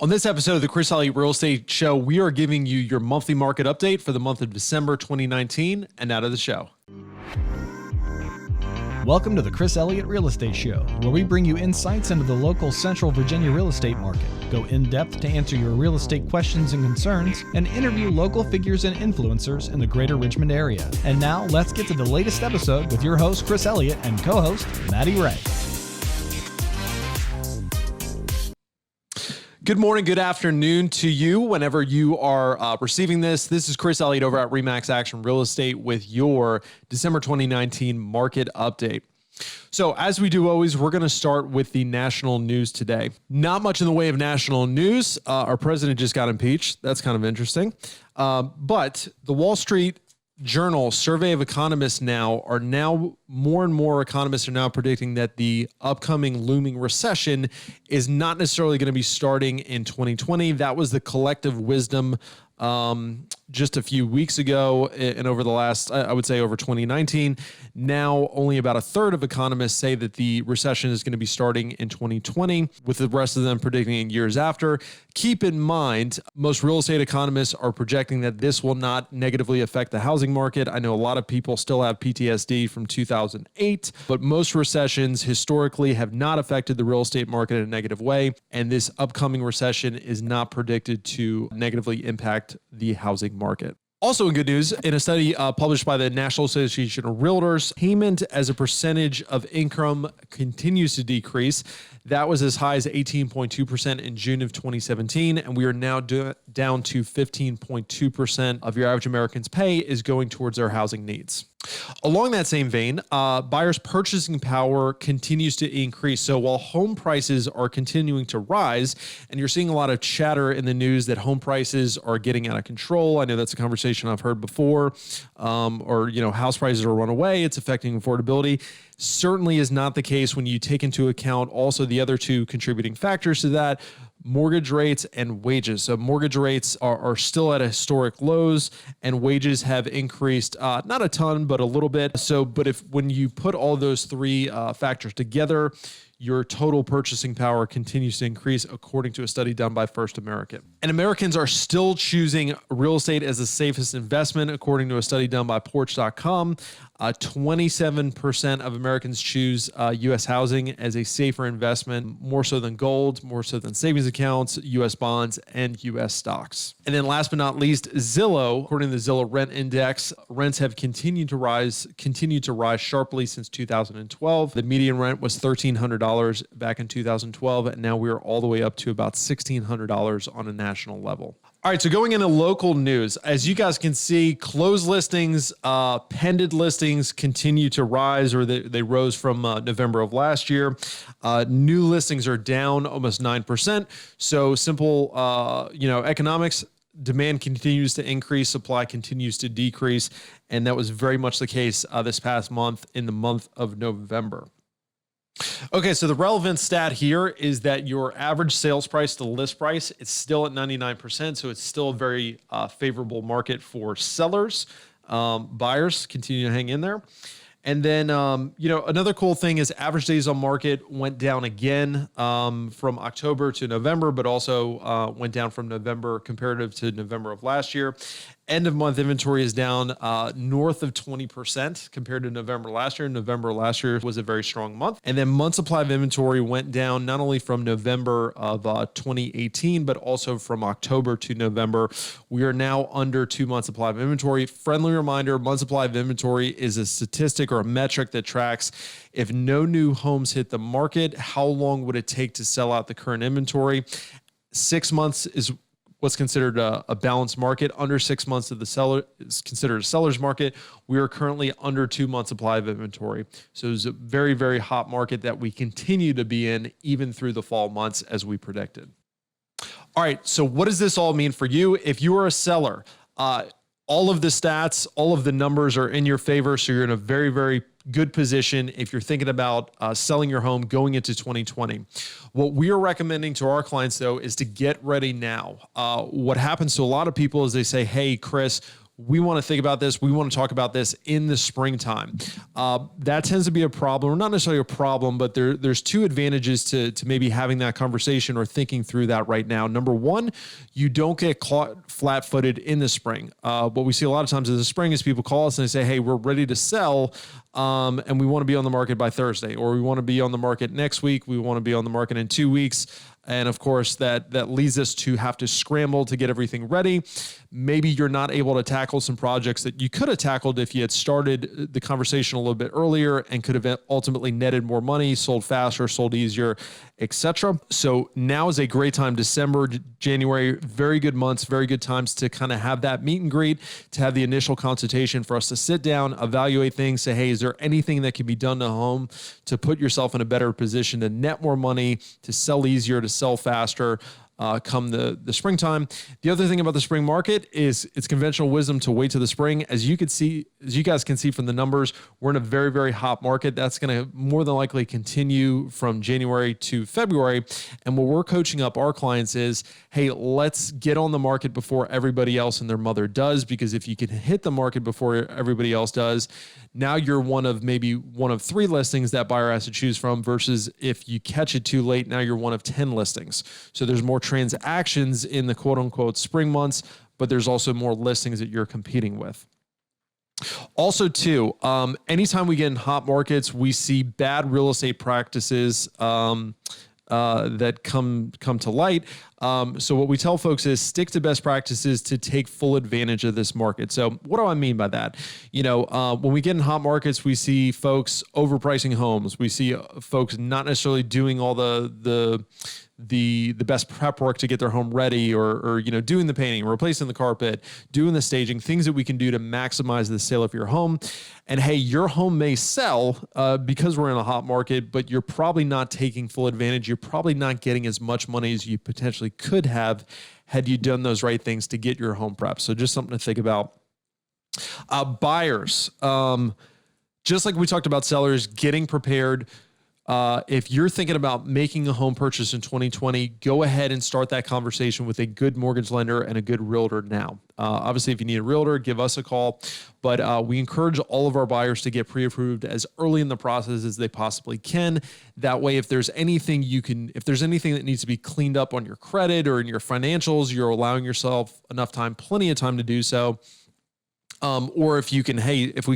On this episode of the Chris Elliott Real Estate Show, we are giving you your monthly market update for the month of December 2019, and out of the show. Welcome to the Chris Elliott Real Estate Show, where we bring you insights into the local Central Virginia real estate market, go in depth to answer your real estate questions and concerns, and interview local figures and influencers in the greater Richmond area. And now let's get to the latest episode with your host, Chris Elliott, and co-host, Maddie Ray. Good morning, good afternoon to you whenever you are receiving this. This is Chris Elliott over at RE/MAX Action Real Estate with your December 2019 market update. So as we do always, we're going to start with the national news today. Not much in the way of national news. Our president just got impeached. That's kind of interesting. But the Wall Street Journal survey of economists more and more economists are now predicting that the upcoming looming recession is not necessarily going to be starting in 2020. That was the collective wisdom just a few weeks ago and over the last, I would say over 2019. Now only about a third of economists say that the recession is going to be starting in 2020, with the rest of them predicting years after. Keep in mind, most real estate economists are projecting that this will not negatively affect the housing market. I know a lot of people still have PTSD from 2008, but most recessions historically have not affected the real estate market in a negative way. And this upcoming recession is not predicted to negatively impact the housing market. Also in good news, in a study published by the National Association of Realtors, payment as a percentage of income continues to decrease. That was as high as 18.2% in June of 2017, and we are now down to 15.2% of your average American's pay is going towards their housing needs. Along that same vein, buyers' purchasing power continues to increase. So while home prices are continuing to rise, and you're seeing a lot of chatter in the news that home prices are getting out of control, I know that's a conversation I've heard before, or house prices are run away, it's affecting affordability. Certainly is not the case when you take into account also the other two contributing factors to that, mortgage rates and wages. So mortgage rates are still at historic lows, and wages have increased, not a ton, but a little bit. But when you put all those three factors together, your total purchasing power continues to increase, according to a study done by First American. And Americans are still choosing real estate as the safest investment, according to a study done by Porch.com. 27% of Americans choose U.S. housing as a safer investment, more so than gold, more so than savings accounts, U.S. bonds, and U.S. stocks. And then last but not least, Zillow. According to the Zillow Rent Index, rents have continued to rise sharply since 2012. The median rent was $1,300 back in 2012, and now we are all the way up to about $1,600 on a national level. All right, so going into local news, as you guys can see, closed listings, pending listings continue to rise, or they rose from November of last year. New listings are down almost 9%. So simple, economics, demand continues to increase, supply continues to decrease, and that was very much the case this past month, in the month of November. Okay, so the relevant stat here is that your average sales price to list price is still at 99%, so it's still a very favorable market for sellers. Buyers continue to hang in there. And then, another cool thing is average days on market went down again from October to November, but also went down from November comparative to November of last year. End of month inventory is down north of 20% compared to November last year. November last year was a very strong month. And then month supply of inventory went down not only from November of 2018, but also from October to November. We are now under 2 months supply of inventory. Friendly reminder, month supply of inventory is a statistic or a metric that tracks if no new homes hit the market, how long would it take to sell out the current inventory? 6 months is what's considered a balanced market. Under 6 months of the seller is considered a seller's market. We are currently under 2 months supply of inventory. So it's a very, very hot market that we continue to be in even through the fall months as we predicted. All right, so what does this all mean for you? If you are a seller, all of the stats, all of the numbers are in your favor. So you're in a very, very good position if you're thinking about selling your home going into 2020. What we are recommending to our clients, though, is to get ready now. What happens to a lot of people is they say, hey, Chris, we want to think about this. We want to talk about this in the springtime. That tends to be a problem, or not necessarily a problem, but there's two advantages to maybe having that conversation or thinking through that right now. Number one, you don't get caught flat-footed in the spring. What we see a lot of times in the spring is people call us and they say, hey, we're ready to sell, and we want to be on the market by Thursday, or we want to be on the market next week. We want to be on the market in 2 weeks. And of course, that leads us to have to scramble to get everything ready. Maybe you're not able to tackle some projects that you could have tackled if you had started the conversation a little bit earlier and could have ultimately netted more money, sold faster, sold easier, etc. So now is a great time. December, January, very good months, very good times to kind of have that meet and greet, to have the initial consultation for us to sit down, evaluate things, say, hey, is there anything that can be done to home to put yourself in a better position to net more money, to sell easier, to sell faster, come the springtime. The other thing about the spring market is it's conventional wisdom to wait till the spring. As you guys can see from the numbers, we're in a very, very hot market. That's going to more than likely continue from January to February. And what we're coaching up our clients is, hey, let's get on the market before everybody else and their mother does, because if you can hit the market before everybody else does, now you're one of 3 listings that buyer has to choose from, versus if you catch it too late, now you're one of 10 listings. So there's more transactions in the quote unquote spring months, but there's also more listings that you're competing with. Also too, anytime we get in hot markets, we see bad real estate practices that come to light. So what we tell folks is stick to best practices to take full advantage of this market. So what do I mean by that? When we get in hot markets, we see folks overpricing homes. We see folks not necessarily doing all the best prep work to get their home ready, or doing the painting, replacing the carpet, doing the staging, things that we can do to maximize the sale of your home. And hey, your home may sell because we're in a hot market, but you're probably not taking full advantage. You're probably not getting as much money as you potentially could have had you done those right things to get your home prepped. So just something to think about. Buyers, just like we talked about sellers, getting prepared. If you're thinking about making a home purchase in 2020, go ahead and start that conversation with a good mortgage lender and a good realtor now. Obviously, if you need a realtor, give us a call. But we encourage all of our buyers to get pre-approved as early in the process as they possibly can. That way, if there's anything that needs to be cleaned up on your credit or in your financials, you're allowing yourself plenty of time to do so. Or if we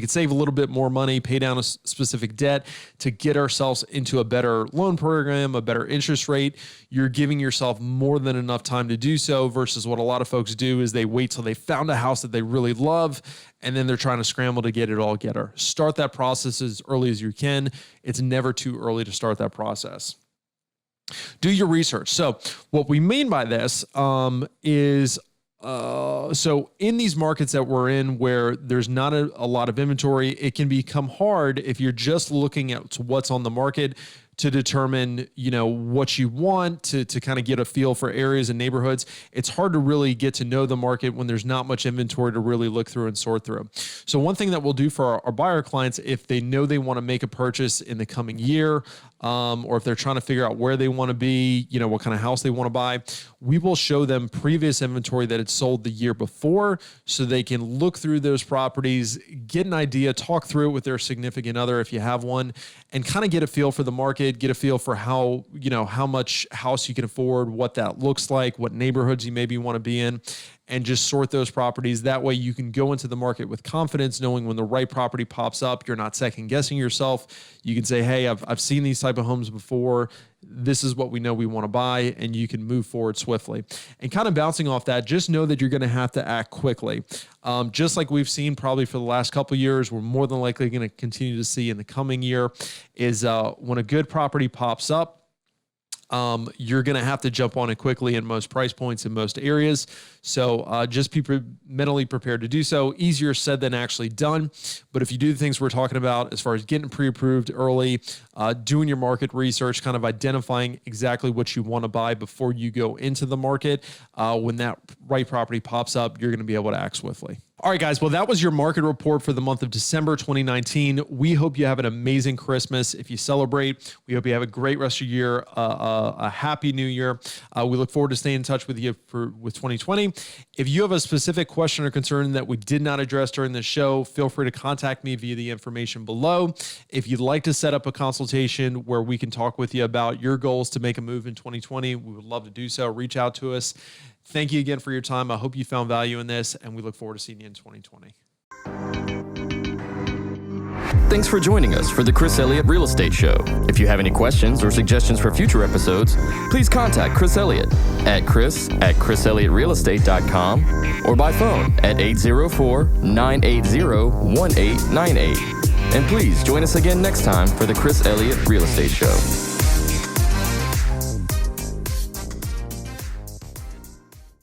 could save a little bit more money, pay down a specific debt to get ourselves into a better loan program, a better interest rate, you're giving yourself more than enough time to do so, versus what a lot of folks do is they wait till they found a house that they really love, and then they're trying to scramble to get it all together. Start that process as early as you can. It's never too early to start that process. Do your research. So what we mean by this is, so in these markets that we're in where there's not a lot of inventory, it can become hard if you're just looking at what's on the market to determine, what you want to kind of get a feel for areas and neighborhoods. It's hard to really get to know the market when there's not much inventory to really look through and sort through. So one thing that we'll do for our buyer clients, if they know they want to make a purchase in the coming year, or if they're trying to figure out where they want to be, what kind of house they want to buy, we will show them previous inventory that had sold the year before, so they can look through those properties, get an idea, talk through it with their significant other if you have one, and kind of get a feel for the market, get a feel for how much house you can afford, what that looks like, what neighborhoods you maybe want to be in, and just sort those properties. That way you can go into the market with confidence, knowing when the right property pops up, you're not second guessing yourself. You can say, hey, I've seen these type of homes before. This is what we know we want to buy, and you can move forward swiftly. And kind of bouncing off that, just know that you're going to have to act quickly. Just like we've seen probably for the last couple of years, we're more than likely going to continue to see in the coming year, is when a good property pops up, you're going to have to jump on it quickly in most price points in most areas. So just be mentally prepared to do so. Easier said than actually done. But if you do the things we're talking about, as far as getting pre-approved early, doing your market research, kind of identifying exactly what you want to buy before you go into the market, when that right property pops up, you're going to be able to act swiftly. All right, guys. Well, that was your market report for the month of December 2019. We hope you have an amazing Christmas. If you celebrate, we hope you have a great rest of your year, a happy new year. We look forward to staying in touch with you with 2020. If you have a specific question or concern that we did not address during the show, feel free to contact me via the information below. If you'd like to set up a consultation where we can talk with you about your goals to make a move in 2020, we would love to do so. Reach out to us. Thank you again for your time. I hope you found value in this, and we look forward to seeing you in 2020. Thanks for joining us for the Chris Elliott Real Estate Show. If you have any questions or suggestions for future episodes, please contact Chris Elliott at chris@chriselliottrealestate.com or by phone at 804-980-1898. And please join us again next time for the Chris Elliott Real Estate Show.